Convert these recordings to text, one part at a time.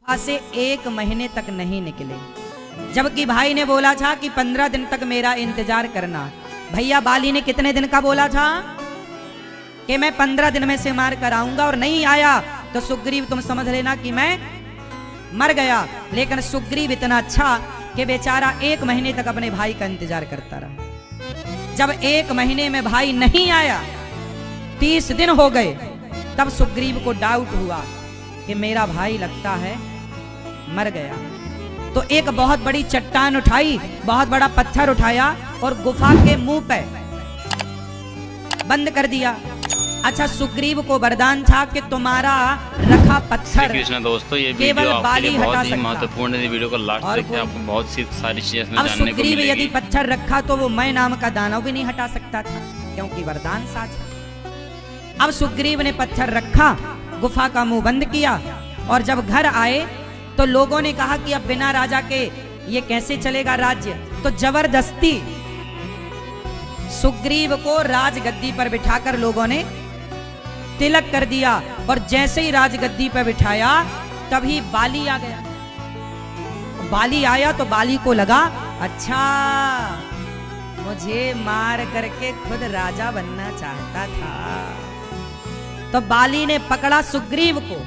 से 1 महीने तक नहीं निकले, जबकि भाई ने बोला था कि 15 दिन तक मेरा इंतजार करना। भैया बाली ने कितने दिन का बोला था कि मैं 15 दिन में से मार कर आऊंगा, और नहीं आया तो सुग्रीव तुम समझ लेना कि मैं मर गया। लेकिन सुग्रीव इतना अच्छा कि बेचारा 1 महीने तक अपने भाई का इंतजार करता रहा। जब 1 महीने में भाई नहीं आया, 30 दिन हो गए, तब सुग्रीव को डाउट हुआ कि मेरा भाई लगता है मर गया। तो एक बहुत बड़ी चट्टान उठाई, बहुत बड़ा पत्थर उठाया और गुफा के मुंह पे बंद कर दिया। अच्छा, सुग्रीव को वरदान था कि तुम्हारा रखा पत्थर कृष्ण दोस्तों, ये केवल बाली हटा बहुत ही सकता। महत्वपूर्ण है। वीडियो को लास्ट तक देखें, आपको बहुत सी सारी चीजें इसमें अब जानने को सुग्रीव मिलेगी। यदि पत्थर रखा तो वो मैं नाम का दानव भी नहीं हटा सकता था, क्योंकि वरदान साथ है। अब सुग्रीव ने पत्थर रखा, गुफा का मुंह बंद किया, और जब घर आए तो लोगों ने कहा कि अब बिना राजा के ये कैसे चलेगा राज्य। तो जबरदस्ती सुग्रीव को राजगद्दी पर बिठाकर लोगों ने तिलक कर दिया, और जैसे ही राजगद्दी पर बिठाया तभी बाली आ गया। बाली आया तो बाली को लगा, अच्छा मुझे मार करके खुद राजा बनना चाहता था। तो बाली ने पकड़ा सुग्रीव को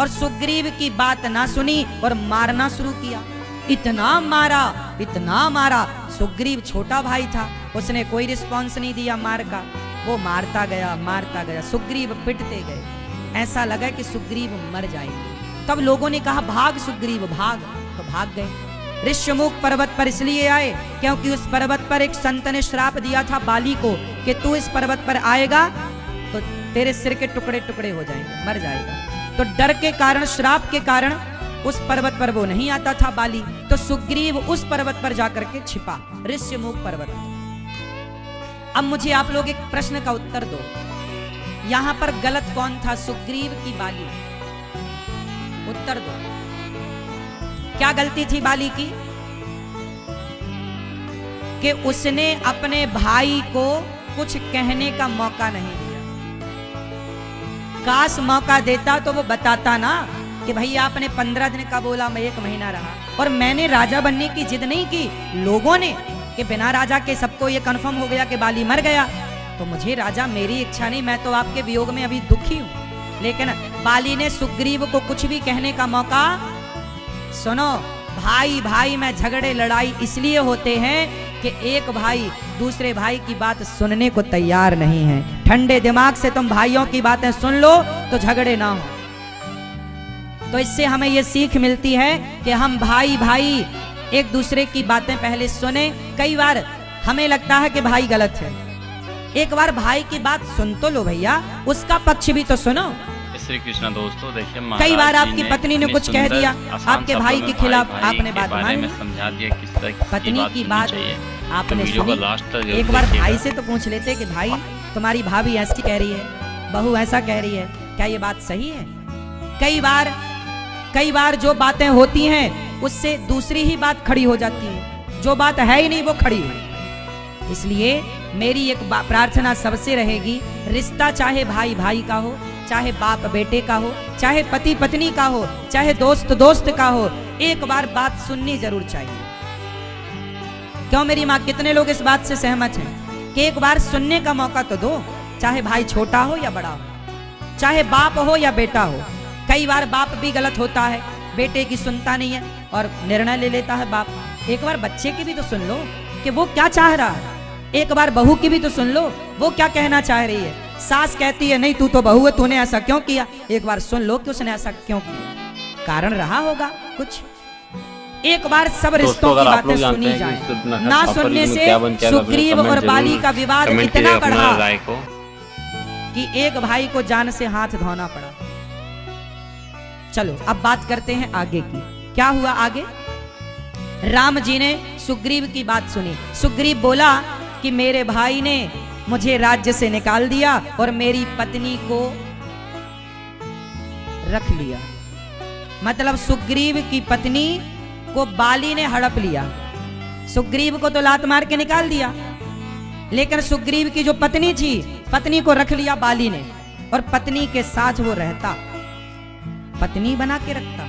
और सुग्रीव की बात ना सुनी और मारना शुरू किया। इतना मारा, इतना मारा। सुग्रीव छोटा भाई था, उसने कोई रिस्पॉन्स नहीं दिया मार का। वो मारता गया, मारता गया, सुग्रीव पिटते गए। ऐसा लगा कि सुग्रीव मर जाएंगे। तब लोगों ने कहा, भाग सुग्रीव भाग। तो भाग गए। ऋष्यमुख पर्वत पर इसलिए आए क्योंकि उस पर्वत पर एक संत ने श्राप दिया था बाली को कि तू इस पर्वत पर आएगा तो तेरे सिर के टुकड़े टुकड़े हो जाएंगे, मर जाएगा। तो डर के कारण, श्राप के कारण उस पर्वत पर वो नहीं आता था बाली। तो सुग्रीव उस पर्वत पर जाकर के छिपा, ऋष्यमुख पर्वत। अब मुझे आप लोग एक प्रश्न का उत्तर दो, यहां पर गलत कौन था, सुग्रीव की बाली? उत्तर दो, क्या गलती थी बाली की? कि उसने अपने भाई को कुछ कहने का मौका नहीं दिया। काश मौका देता तो वो बताता ना कि भैया आपने 15 दिन का बोला, मैं 1 महीना रहा, और मैंने राजा बनने की जिद नहीं की। लोगों ने कि बिना राजा के सबको ये कंफर्म हो गया कि बाली मर गया, तो मुझे राजा, मेरी इच्छा नहीं, मैं तो आपके वियोग में अभी दुखी हूं। लेकिन बाली ने सुग्रीव को कुछ भी कहने का मौका, सुनो भाई भाई में झगड़े लड़ाई इसलिए होते हैं कि एक भाई दूसरे भाई की बात सुनने को तैयार नहीं है। ठंडे दिमाग से तुम भाइयों की बातें सुन लो तो झगड़े ना हो। तो इससे हमें ये सीख मिलती है कि हम भाई भाई एक दूसरे की बातें पहले सुने। कई बार हमें लगता है कि भाई गलत है, एक बार भाई की बात सुन तो लो भैया, उसका पक्ष भी तो सुनो। श्री कृष्ण दोस्तों, देखिए कई बार आपकी पत्नी ने कुछ कह दिया, आपके भाई के खिलाफ आपने बात मानी, समझा दिया किस तरह की पत्नी की बात आपने सुनी। एक बार भाई से तो पूछ लेते कि भाई तुम्हारी भाभी ऐसी कह रही है, बहू ऐसा कह रही है, क्या ये बात सही है? कई बार जो बातें होती हैं उससे दूसरी ही बात खड़ी हो जाती है, जो बात है ही नहीं वो खड़ी है। इसलिए मेरी एक प्रार्थना सबसे रहेगी, रिश्ता चाहे भाई भाई का हो, चाहे बाप बेटे का हो, चाहे पति पत्नी का हो, चाहे दोस्त दोस्त का हो, एक बार बात सुननी जरूर चाहिए। क्यों मेरी माँ, कितने लोग इस बात से सहमत हैं कि एक बार सुनने का मौका तो दो, चाहे भाई छोटा हो या बड़ा हो, चाहे बाप हो या बेटा हो। कई बार बाप भी गलत होता है, बेटे की सुनता नहीं है और निर्णय ले लेता है बाप। एक बार बच्चे की भी तो सुन लो कि वो क्या चाह रहा है। एक बार बहू की भी तो सुन लो, वो क्या कहना चाह रही है। सास कहती है नहीं तू तो बहू है, तूने ऐसा क्यों किया, एक बार सुन लो कि उसने ऐसा क्यों किया, कारण रहा होगा कुछ। एक बार सब रिश्तों की बातें सुनी जाए। ना सुनने से सुग्रीव और बाली का विवाद इतना बढ़ा कि एक भाई को जान से हाथ धोना पड़ा। चलो अब बात करते हैं आगे की। क्या हुआ आगे? राम जी ने सुग्रीव की बात सुनी। सुग्रीव बोला कि मेरे भाई ने मुझे राज्य से निकाल दिया और मेरी पत्नी को रख लिया। मतलब सुग्रीव की पत्नी को बाली ने हड़प लिया। सुग्रीव को तो लात मार के निकाल दिया, लेकिन सुग्रीव की जो पत्नी थी, पत्नी को रख लिया बाली ने, और पत्नी के साथ वो रहता, पत्नी बना के रखता।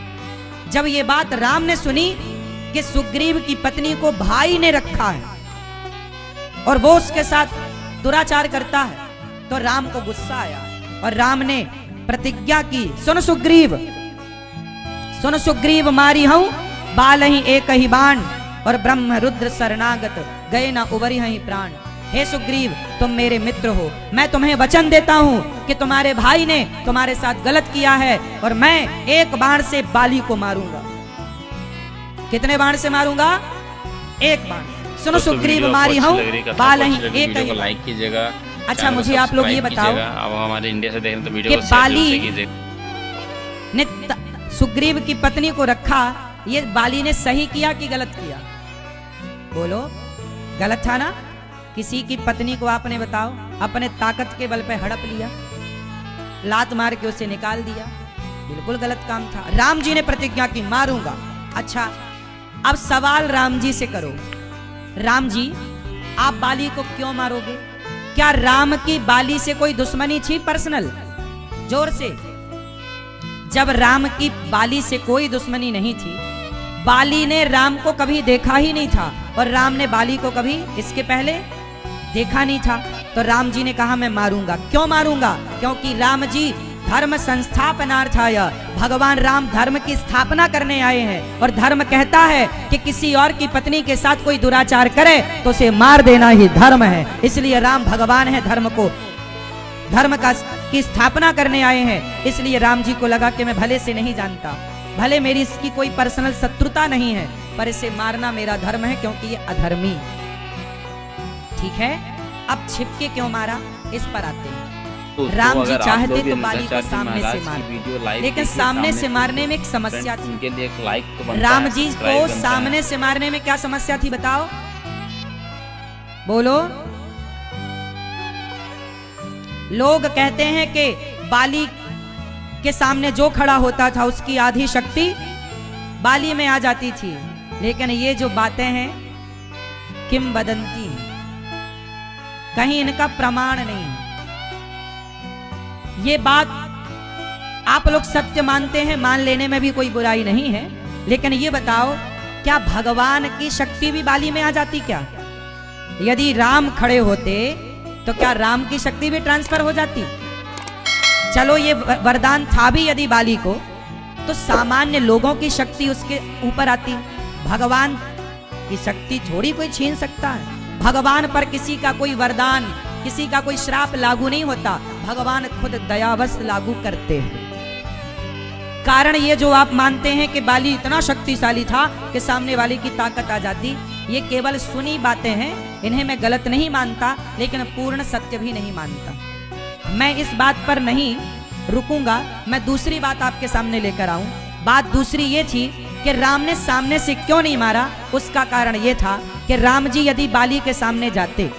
जब ये बात राम ने सुनी कि सुग्रीव की पत्नी को भाई ने रखा है और वो उसके साथ दुराचार करता है, तो राम को गुस्सा आया और राम ने प्रतिज्ञा की, सुन सुग्रीव मारी हूं बाल ही एक ही बाण और ब्रह्म रुद्र शरणागत गए ना उबरी ही प्राण। हे सुग्रीव, तुम मेरे मित्र हो, मैं तुम्हें वचन देता हूं कि तुम्हारे भाई ने तुम्हारे साथ गलत किया है और मैं एक बाण से बाली को मारूंगा। कितने बाण से मारूंगा? एक बाण। सुनो सुग्रीव मारी हूं बाल ही एक ही। लाइक कीजिएगा। अच्छा मुझे आप लोग ये बताओ, अब हमारे इंडिया से देख रहे हैं तो वीडियो कि को शेयर बाली जरूर से कीजिए। ने सुग्रीव की पत्नी को रखा, ये बाली ने सही किया कि गलत किया? बोलो, गलत था ना? किसी की पत्नी को आपने बताओ अपने ताकत के बल पे हड़प लिया, लात मार के उसे निकाल दिया, बिल्कुल गलत काम था। राम जी ने प्रतिज्ञा की मारूंगा। अच्छा अब सवाल राम जी से करो, राम जी आप बाली को क्यों मारोगे? क्या राम की बाली से कोई दुश्मनी थी पर्सनल? जोर से। जब राम की बाली से कोई दुश्मनी नहीं थी, बाली ने राम को कभी देखा ही नहीं था और राम ने बाली को कभी इसके पहले देखा नहीं था, तो राम जी ने कहा मैं मारूंगा। क्यों मारूंगा? क्योंकि राम जी धर्म संस्थापनार्थाय, भगवान राम धर्म की स्थापना करने आए हैं और धर्म कहता है कि किसी और की पत्नी के साथ कोई दुराचार करे तो उसे मार देना ही धर्म है। इसलिए राम भगवान है, धर्म की स्थापना करने आए हैं। इसलिए राम जी को लगा कि मैं भले से नहीं जानता, भले मेरी इसकी कोई पर्सनल शत्रुता नहीं है, पर इसे मारना मेरा धर्म है क्योंकि ये अधर्मी। ठीक है, अब छिपके क्यों मारा इस पर आते हैं। राम जी चाहते तो बाली को सामने से मार, लेकिन सामने से मारने में एक समस्या थी। उनके लिए एक लाइक तो बनता राम है, जी को सब्सक्राइब बनता है। सामने से मारने में क्या समस्या थी बताओ? बोलो। लोग कहते हैं कि बाली के सामने जो खड़ा होता था उसकी आधी शक्ति बाली में आ जाती थी, लेकिन ये जो बातें हैं किंवदंती हैं, कहीं इनका प्रमाण नहीं है। ये बात आप लोग सत्य मानते हैं, मान लेने में भी कोई बुराई नहीं है, लेकिन ये बताओ क्या भगवान की शक्ति भी बाली में आ जाती क्या? यदि राम खड़े होते तो क्या राम की शक्ति भी ट्रांसफर हो जाती? चलो ये वरदान था भी यदि बाली को, तो सामान्य लोगों की शक्ति उसके ऊपर आती। भगवान की शक्ति थोड़ी कोई छीन सकता है। भगवान पर किसी का कोई वरदान, किसी का कोई श्राप लागू नहीं होता, भगवान खुद दयावश लागू करते हैं। कारण ये जो आप मानते हैं कि बाली इतना शक्तिशाली था कि सामने वाले की ताकत आ जाती, ये केवल सुनी बातें हैं, इन्हें मैं गलत नहीं मानता, लेकिन पूर्ण सत्य भी नहीं मानता। मैं इस बात पर नहीं रुकूंगा, मैं दूसरी बात आपके सामने लेकर आऊं। बात दूसरी ये थी कि राम ने सामने से क्यों नहीं मारा। उसका कारण ये था कि राम जी यदि बाली के सामने जाते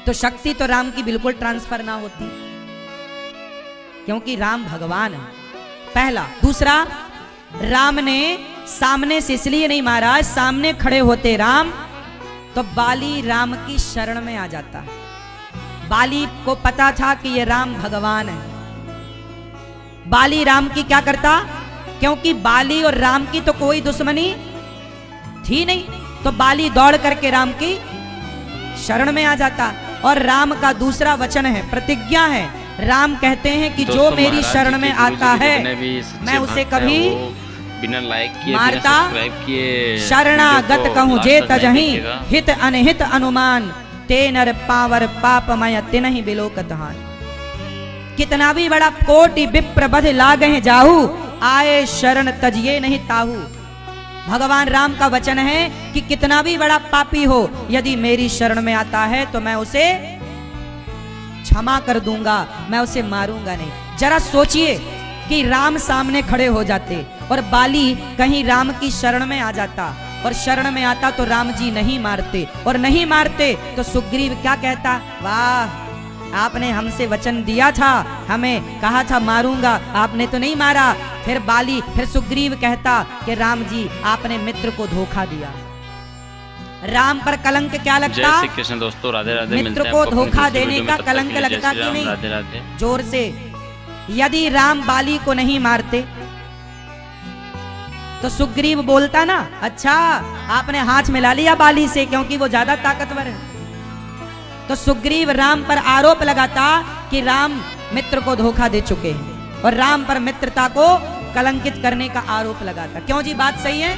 तो शक्ति तो राम की बिल्कुल ट्रांसफर ना होती, क्योंकि राम भगवान है, पहला। दूसरा, राम ने सामने से इसलिए नहीं मारा, सामने खड़े होते राम तो बाली राम की शरण में आ जाता। बाली को पता था कि ये राम भगवान है। बाली राम की क्या करता? क्योंकि बाली और राम की तो कोई दुश्मनी थी नहीं, तो बाली दौड़ करके राम की शरण में आ जाता। और राम का दूसरा वचन है, प्रतिज्ञा है, राम कहते हैं कि जो मेरी शरण में आता है मैं उसे कभी बिना लाइक किए, मारता, बिना सब्सक्राइब किए शरणागत कहूं जे तजहि हित अनहित अनुमान ते नर पावर पापमय तिनहि बिलोकतहान। कितना भी बड़ा कोटि विप्र बध लागहि जाहू आए शरण तजिए नहीं ताहू। भगवान राम का वचन है कि कितना भी बड़ा पापी हो यदि मेरी शरण में आता है तो मैं उसे क्षमा कर दूंगा, मैं उसे मारूंगा नहीं। जरा सोचिए कि राम सामने खड़े हो जाते और बाली कहीं राम की शरण में आ जाता, और शरण में आता तो राम जी नहीं मारते, और नहीं मारते तो सुग्रीव क्या कहता? वाह, आपने हमसे वचन दिया था, हमें कहा था मारूंगा, आपने तो नहीं मारा। फिर बाली, फिर सुग्रीव कहता कि राम जी आपने मित्र को धोखा दिया। राम पर कलंक क्या लगता? जय श्री कृष्ण दोस्तों, राधे राधे। मित्र को धोखा देने का कलंक लगता कि नहीं? राधे राधे। जोर से। यदि राम बाली को नहीं मारते तो सुग्रीव बोलता ना, अच्छा आपने हाथ मिला लिया बाली से क्योंकि वो ज्यादा ताकतवर है। तो सुग्रीव राम पर आरोप लगाता कि राम मित्र को धोखा दे चुके हैं और राम पर मित्रता को कलंकित करने का आरोप लगाता। क्यों जी, बात सही है।